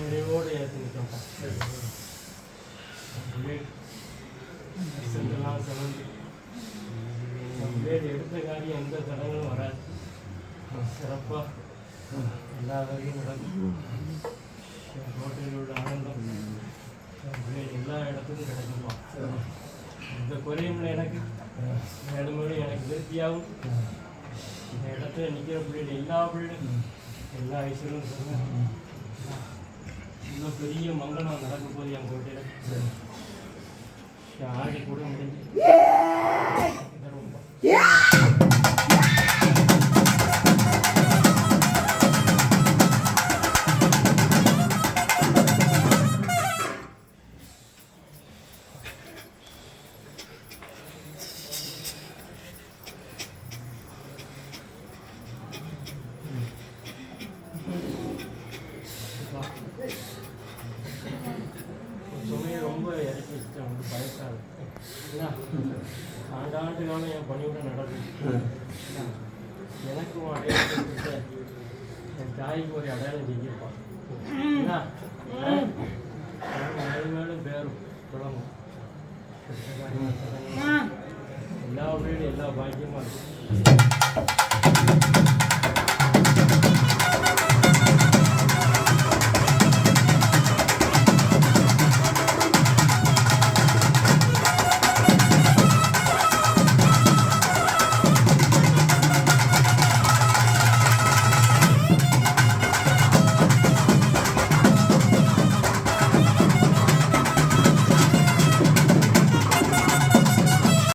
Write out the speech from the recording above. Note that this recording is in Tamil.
நிறைவோடு ஏற்றிருக்கோம். சென்றெல்லாம் செலந்து எடுத்த காரியம் எந்த தடங்களும் வராது. சிறப்பாக எல்லா வகையும் நடக்கும். ஹோட்டலில் உள்ள ஆனந்தம் எல்லா இடத்துக்கும் கிடைக்குமா? இந்த குறையும் எனக்கு மேலும் எனக்கு திருப்தியாகும். இந்த இடத்துல நிற்கிற பிள்ளைகள் எல்லா பிள்ளைகளும் எல்லா ஐஸ்வர்யம் சொல்லுங்க. இன்னும் பெரிய மங்களம் நடக்க போது என் கோட்டையில் ஆடி கூட முடிஞ்சு சுமையை ரொம்ப இறக்கி வச்சுட்டேன். வந்து பயக்காது ஆண்டாண்டு காலம் என் பணியோட நடக்குது. எனக்கும் அடையாளம் என் தாய்க்கு ஒரு அடையாளம் செஞ்சிருப்பான். மேலும் மேலும் பேரும் குழம்பும் எல்லா வழியிலும் எல்லா பாக்கியமாக இருக்கும்.